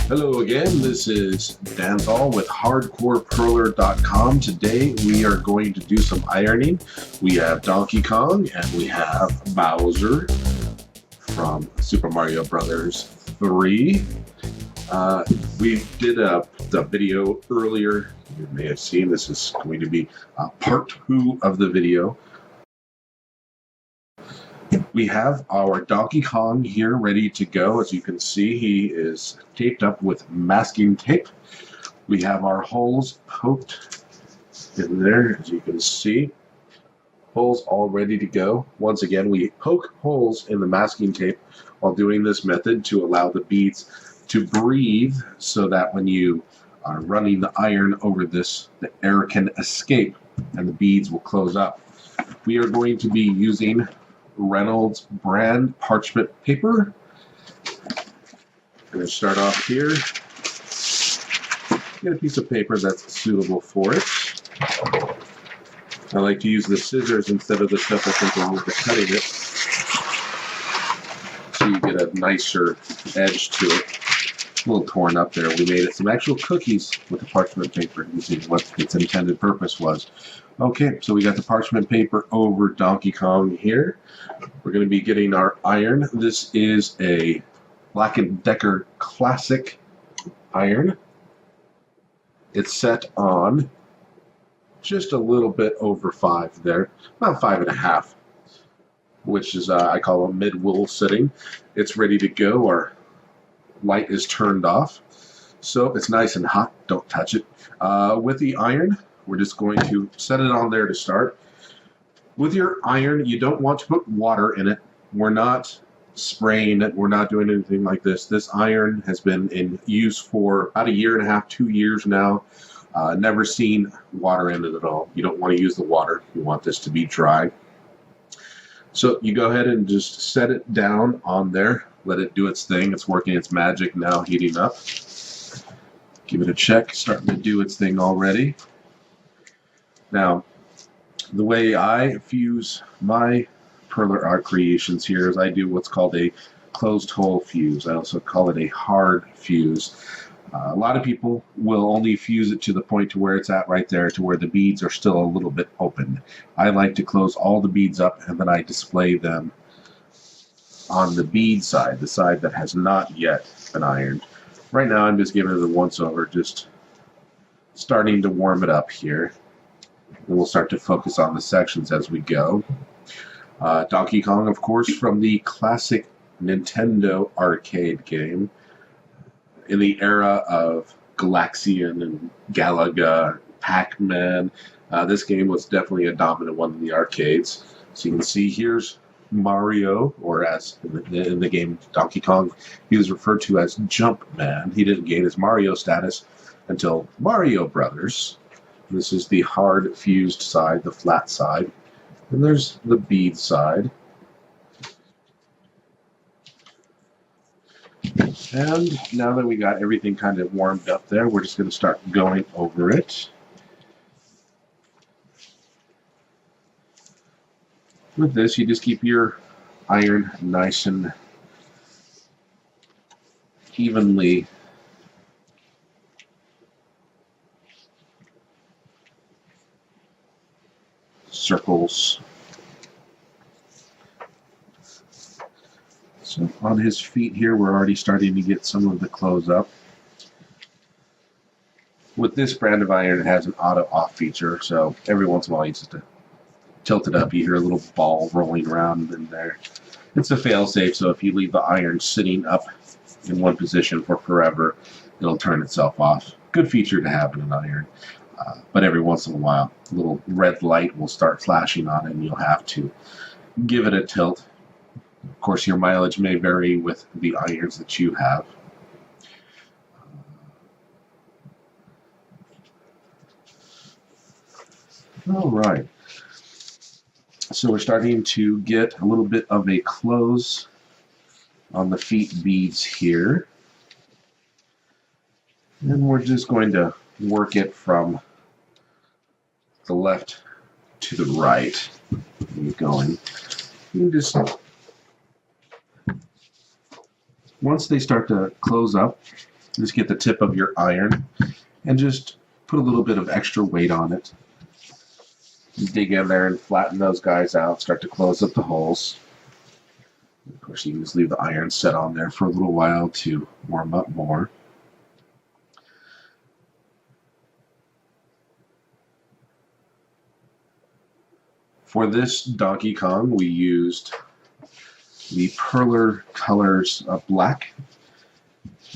Hello again, this is Dan Thal with HardcorePerler.com. Today we are going to do some ironing. We have Donkey Kong and we have Bowser from Super Mario Brothers 3. We did the video earlier. You may have seen this is going to be part 2 of the video. We have our Donkey Kong here ready to go. As you can see, he is taped up with masking tape. We have our holes poked in there, as you can see. Holes all ready to go. Once again, we poke holes in the masking tape while doing this method to allow the beads to breathe so that when you are running the iron over this, the air can escape and the beads will close up. We are going to be using Reynolds brand parchment paper. I'm going to start off here. Get a piece of paper that's suitable for it. I like to use the scissors instead of the stuff I think when we're cutting it, so you get a nicer edge to it. A little torn up there. We made it some actual cookies with the parchment paper using what its intended purpose was. Okay, so we got the parchment paper over Donkey Kong here. We're going to be getting our iron. This is a Black & Decker Classic iron. It's set on just a little bit over 5 there, about 5.5, which is I call a mid-wool setting. It's ready to go. Our light is turned off, so it's nice and hot. Don't touch it. With the iron, we're just going to set it on there to start. With your iron, you don't want to put water in it. We're not spraying it. We're not doing anything like this. This iron has been in use for about 1.5 years, 2 years now. Never seen water in it at all. You don't want to use the water. You want this to be dry. So you go ahead and just set it down on there. Let it do its thing. It's working its magic now, heating up. Give it a check. Starting to do its thing already. Now, the way I fuse my Perler art creations here is I do what's called a closed hole fuse. I also call it a hard fuse. A lot of people will only fuse it to the point to where it's at right there, to where the beads are still a little bit open. I like to close all the beads up and then I display them on the bead side, the side that has not yet been ironed. Right now I'm just giving it a once over, just starting to warm it up here. And we'll start to focus on the sections as we go. Donkey Kong, of course, from the classic Nintendo arcade game. In the era of Galaxian and Galaga, Pac-Man, this game was definitely a dominant one in the arcades. So you can see here's Mario, or as in the game Donkey Kong, he was referred to as Jumpman. He didn't gain his Mario status until Mario Brothers. This is the hard fused side, the flat side. And there's the bead side. And now that we got everything kind of warmed up there, we're just going to start going over it. With this, you just keep your iron nice and evenly circles. So on his feet here, we're already starting to get some of the close up. With this brand of iron, it has an auto off feature, so every once in a while you just have to tilt it up. You hear a little ball rolling around in there. It's a fail-safe, so if you leave the iron sitting up in one position for forever, it'll turn itself off. Good feature to have in an iron. But every once in a while, a little red light will start flashing on it, and you'll have to give it a tilt. Of course, your mileage may vary with the irons that you have. All right. So we're starting to get a little bit of a close on the feet beads here. And we're just going to work it from the left to the right. Keep going. You can just, once they start to close up, Just get the tip of your iron and just put a little bit of extra weight on it. Just dig in there and flatten those guys out, start to close up the holes. Of course, you can just leave the iron set on there for a little while to warm up more. For this Donkey Kong, we used the Perler colors of black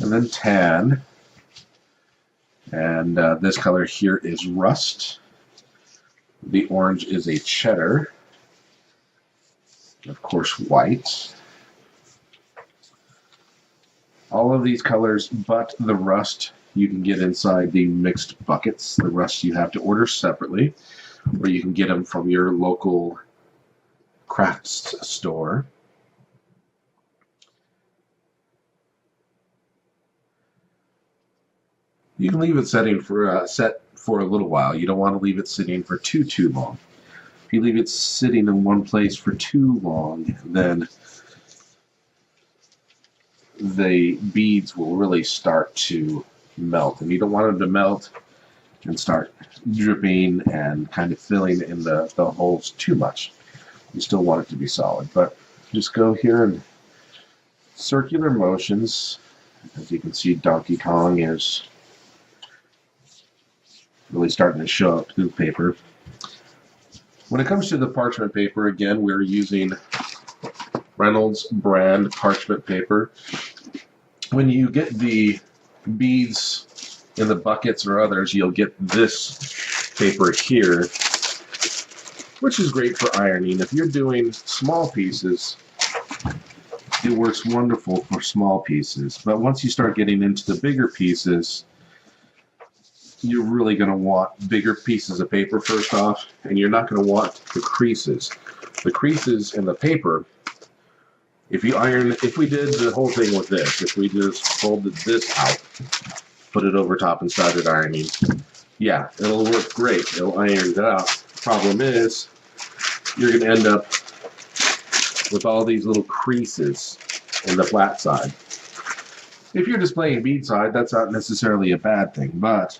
and then tan. And this color here is rust. The orange is a cheddar. Of course, white. All of these colors, but the rust, you can get inside the mixed buckets. The rust you have to order separately, or you can get them from your local crafts store. You can leave it set for a little while. You don't want to leave it sitting for too long. If you leave it sitting in one place for too long, then the beads will really start to melt, and you don't want them to melt and start dripping and kind of filling in the holes too much. You still want it to be solid, but just go here and circular motions. As you can see, Donkey Kong is really starting to show up to the paper. When it comes to the parchment paper, again, we're using Reynolds brand parchment paper. When you get the beads in the buckets or others, you'll get this paper here, which is great for ironing. If you're doing small pieces, it works wonderful for small pieces. But once you start getting into the bigger pieces, you're really going to want bigger pieces of paper first off, and you're not going to want the creases. The creases in the paper, if we did the whole thing with this, if we just folded this out, put it over top and started ironing, yeah, it'll work great. It'll iron it out. Problem is, you're going to end up with all these little creases in the flat side. If you're displaying bead side, that's not necessarily a bad thing, but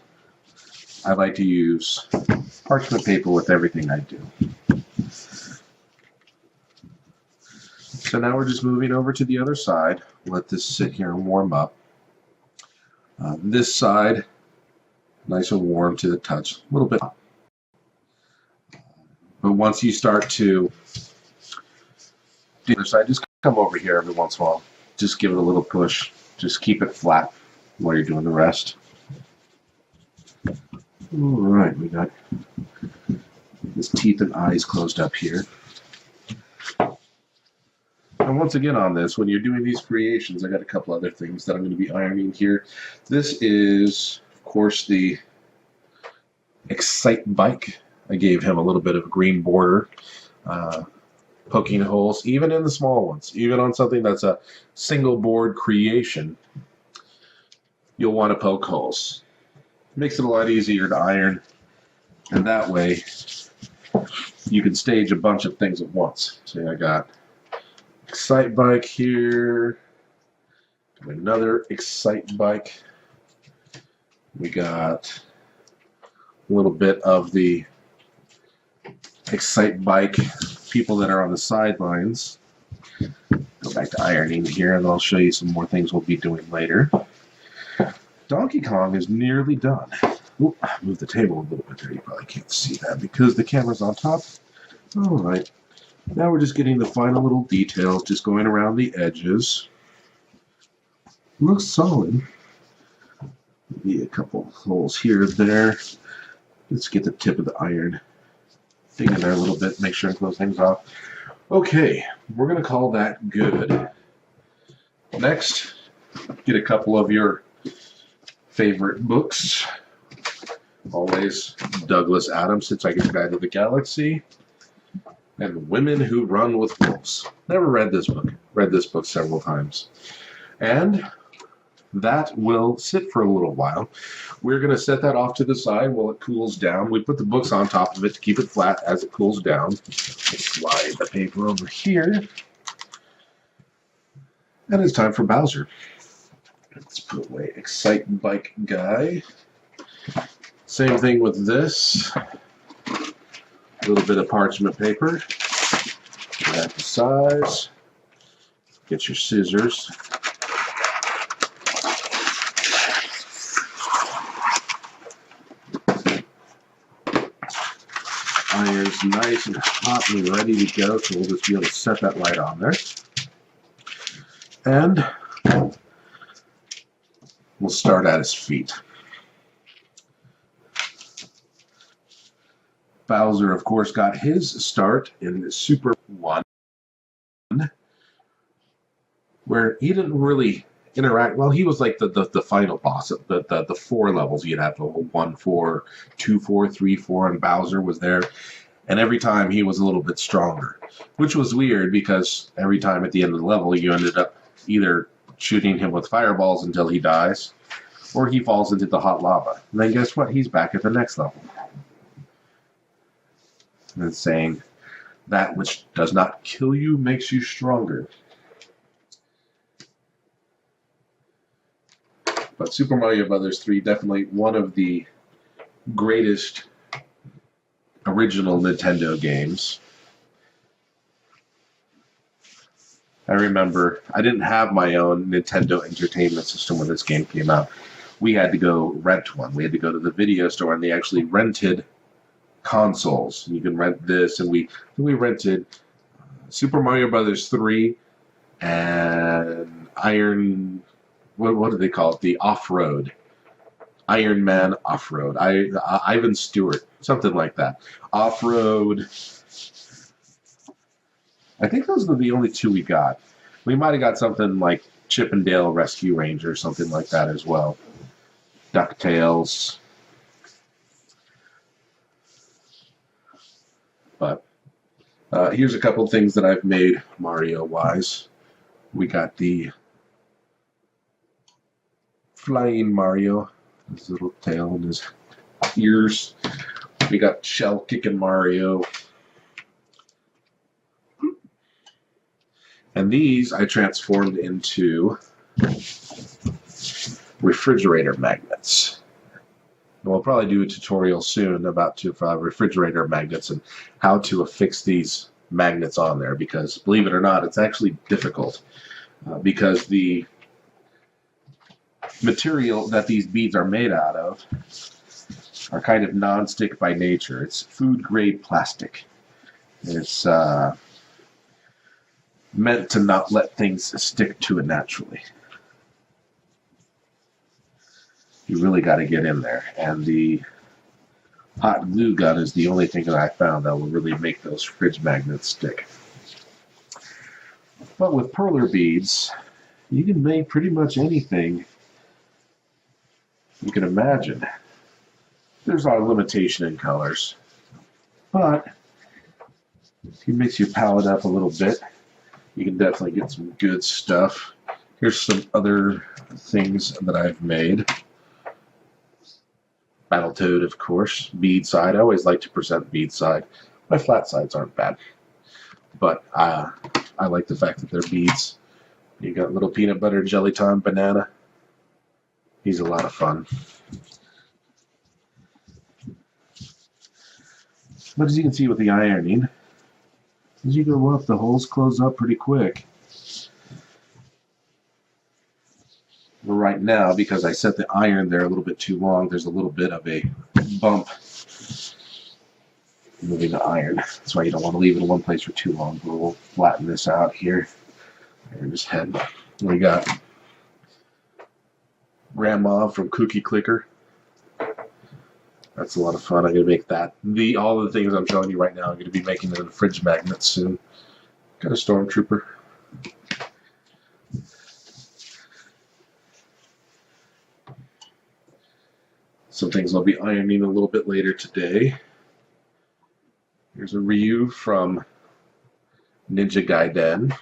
I like to use parchment paper with everything I do. So now we're just moving over to the other side. Let this sit here and warm up. This side, nice and warm to the touch, a little bit hot. But once you start to do the other side, just come over here every once in a while. Just give it a little push. Just keep it flat while you're doing the rest. Alright, we got his teeth and eyes closed up here. And once again on this, when you're doing these creations, I got a couple other things that I'm going to be ironing here. This is, of course, the Excite bike. I gave him a little bit of a green border, poking holes, even in the small ones, even on something that's a single board creation, you'll want to poke holes. Makes it a lot easier to iron, and that way you can stage a bunch of things at once. So I got Excite bike here, another Excite bike. We got a little bit of the Excite bike people that are on the sidelines. Go back to ironing here, and I'll show you some more things we'll be doing later. Donkey Kong is nearly done. Oop, I moved the table a little bit there. You probably can't see that because the camera's on top. Alright, now we're just getting the final little details, just going around the edges. Looks solid. Maybe a couple holes here and there. Let's get the tip of the iron. Dig in there a little bit, make sure and close things off. Okay, we're going to call that good. Next, get a couple of your favorite books. Always Douglas Adams, Hitchhiker's Guide to the Galaxy, and Women Who Run with Wolves. Never read this book. Read this book several times. And that will sit for a little while. We're going to set that off to the side while it cools down. We put the books on top of it to keep it flat as it cools down. Slide the paper over here. And it's time for Bowser. Let's put away Excite Bike Guy. Same thing with this. A little bit of parchment paper. That the size. Get your scissors. Iron's nice and hot and ready to go, so we'll just be able to set that light on there. And we'll start at his feet. Bowser, of course, got his start in Super 1, where he didn't really interact. Well, he was like the final boss, the 4 levels. You'd have to 1, 4, 2, 4, 3, 4, and Bowser was there. And every time he was a little bit stronger, which was weird because every time at the end of the level, you ended up either shooting him with fireballs until he dies, or he falls into the hot lava. And then guess what? He's back at the next level. And it's saying, that which does not kill you makes you stronger. But Super Mario Bros. 3, definitely one of the greatest original Nintendo games. I remember I didn't have my own Nintendo Entertainment System when this game came out. We had to go rent one. We had to go to the video store, and they actually rented consoles. You can rent this, and we rented Super Mario Bros. 3 and Iron. What do they call it? The Off-Road. Iron Man Off-Road. Ivan Stewart. Something like that. Off-Road. I think those were the only 2 we got. We might have got something like Chip and Dale Rescue Ranger, something like that as well. DuckTales. But here's a couple things that I've made Mario-wise. We got the Flying Mario, his little tail and his ears. We got Shell Kicking Mario. And these I transformed into refrigerator magnets. And we'll probably do a tutorial soon about refrigerator magnets and how to affix these magnets on there, because believe it or not, it's actually difficult because the material that these beads are made out of are kind of non-stick by nature. It's food-grade plastic. It's meant to not let things stick to it naturally. You really got to get in there. And the hot glue gun is the only thing that I found that will really make those fridge magnets stick. But with Perler beads, you can make pretty much anything you can imagine. There's a limitation in colors, but if you mix your palette up a little bit, you can definitely get some good stuff. Here's some other things that I've made. Battletoad, of course. Bead side. I always like to present bead side. My flat sides aren't bad, but I like the fact that they're beads. You got little peanut butter jelly time banana. He's a lot of fun. But as you can see with the ironing, as you go up, the holes close up pretty quick. But right now, because I set the iron there a little bit too long, there's a little bit of a bump moving the iron. That's why you don't want to leave it in one place for too long. But we'll flatten this out here. And just head. We got Grandma from Cookie Clicker. That's a lot of fun. I'm going to make that. All the things I'm showing you right now, I'm going to be making them in fridge magnets soon. Got a Stormtrooper. Some things I'll be ironing a little bit later today. Here's a Ryu from Ninja Gaiden.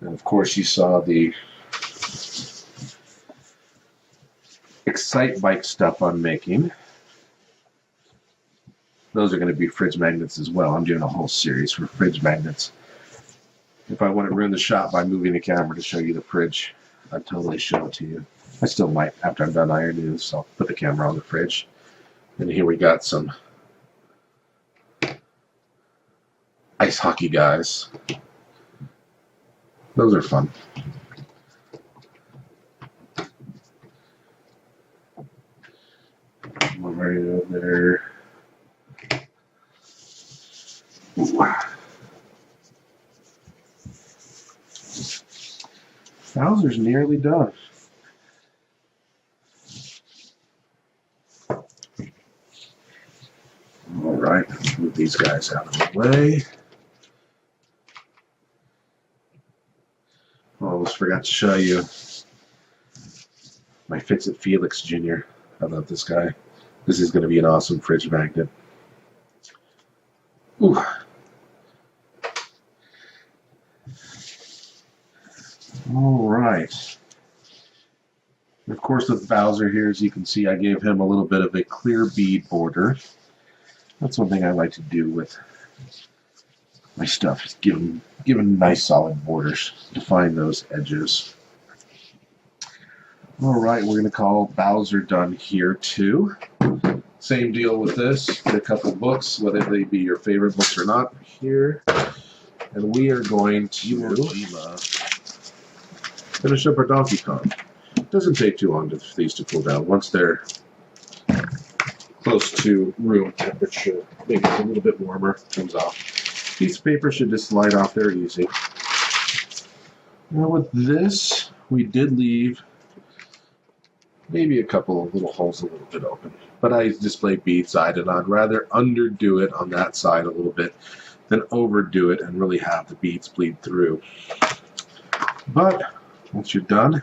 And of course you saw the Excite Bike stuff I'm making. Those are going to be fridge magnets as well. I'm doing a whole series for fridge magnets. If I wouldn't ruin the shot by moving the camera to show you the fridge, I'd totally show it to you. I still might after I'm done ironing this, so I'll put the camera on the fridge. And here we got some ice hockey guys. Those are fun. One right over there. Ooh. Bowser's nearly done. Alright, let's move these guys out of the way. Oh, I almost forgot to show you my Fix-It Felix Jr. I love this guy. This is going to be an awesome fridge magnet. Ooh. Alright. Of course, with Bowser here, as you can see, I gave him a little bit of a clear bead border. That's one thing I like to do with my stuff, is give them nice solid borders, define those edges. Alright, we're going to call Bowser done here too. Same deal with this. Get a couple books, whether they be your favorite books or not, here. And we are going to finish up our Donkey Kong. It doesn't take too long for these to cool down. Once they're close to room temperature, maybe a little bit warmer, comes off. Piece of paper should just slide off there easy. Now with this, we did leave maybe a couple of little holes a little bit open. But I displayed bead side, and I'd rather underdo it on that side a little bit than overdo it and really have the beads bleed through. But once you're done,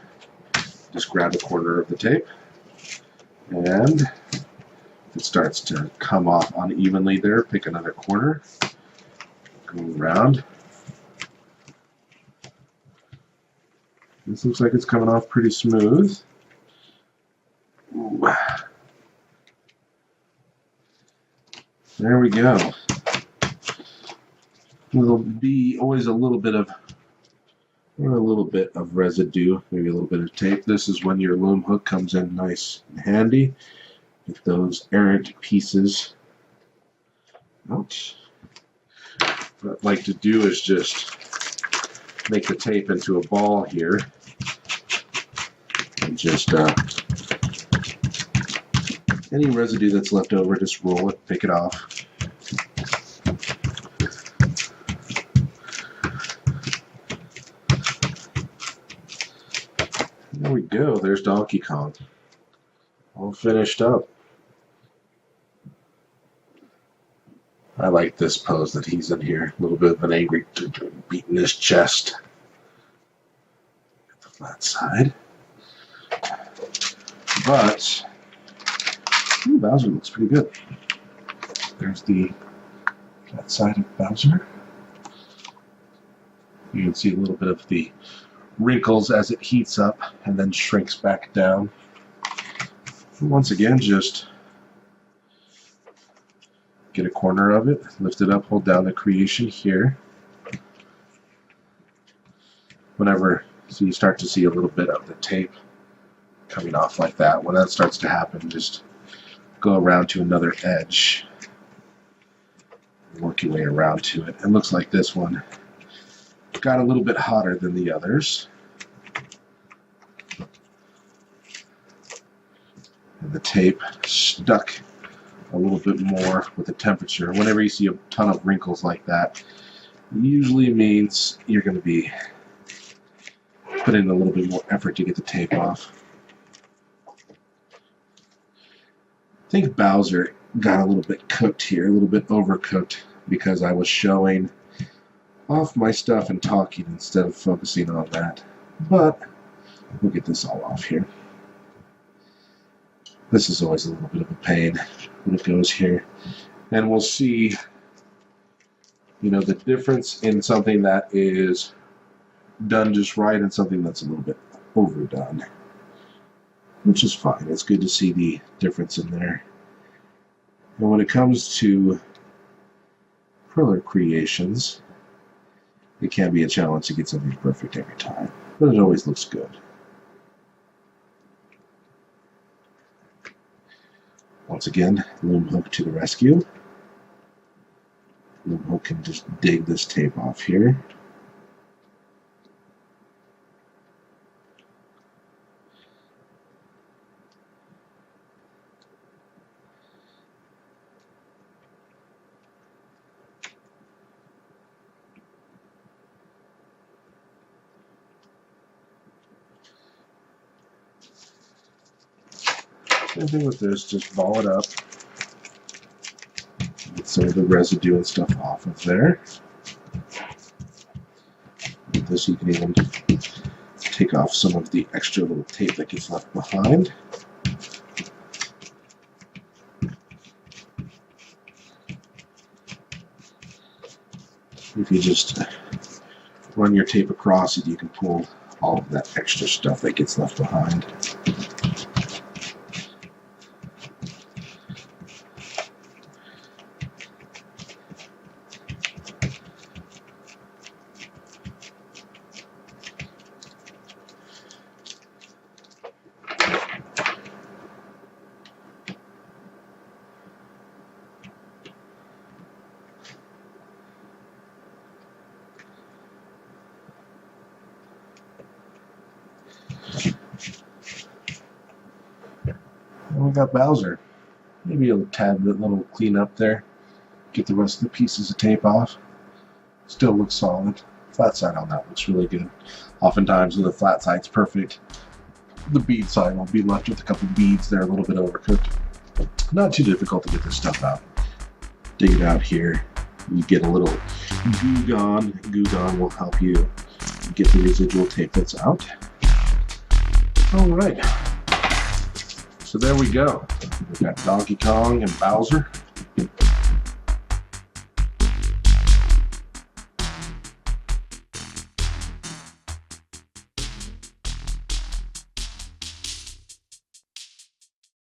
just grab a corner of the tape, and if it starts to come off unevenly there, pick another corner, go around. This looks like it's coming off pretty smooth. Ooh. There we go. There'll be always a little bit of residue, maybe a little bit of tape. This is when your loom hook comes in nice and handy. Get those errant pieces out. What I'd like to do is just make the tape into a ball here, and just any residue that's left over, just roll it, pick it off. There we go, there's Donkey Kong. All finished up. I like this pose that he's in here. A little bit of an angry beating his chest. Get the flat side. But ooh, Bowser looks pretty good. There's the flat side of Bowser. You can see a little bit of the wrinkles as it heats up and then shrinks back down. And once again, just get a corner of it, lift it up, hold down the creation here. Whenever, so you start to see a little bit of the tape coming off like that. When that starts to happen, just go around to another edge, work your way around to it. It looks like this one got a little bit hotter than the others. And the tape stuck a little bit more with the temperature. Whenever you see a ton of wrinkles like that, it usually means you're going to be putting in a little bit more effort to get the tape off. I think Bowser got a little bit cooked here, a little bit overcooked, because I was showing off my stuff and talking instead of focusing on that. But we'll get this all off here. This is always a little bit of a pain when it goes here. And we'll see, you know, the difference in something that is done just right and something that's a little bit overdone, which is fine. It's good to see the difference in there. And when it comes to Perler creations, it can be a challenge to get something perfect every time, but it always looks good. Once again, loom hook to the rescue. Loom hook can just dig this tape off here. Same thing with this, just ball it up. Get some of the residue and stuff off of there. With this, you can even take off some of the extra little tape that gets left behind. If you just run your tape across it, you can pull all of that extra stuff that gets left behind. And we got Bowser. Maybe a tad bit little clean up there. Get the rest of the pieces of tape off. Still looks solid. Flat side on that looks really good. Oftentimes when the flat side's perfect, the bead side will be left with a couple beads there, a little bit overcooked. Not too difficult to get this stuff out. Dig it out here. You get a little Goo Gone. Goo Gone will help you get the residual tape that's out. Alright. So there we go. We've got Donkey Kong and Bowser.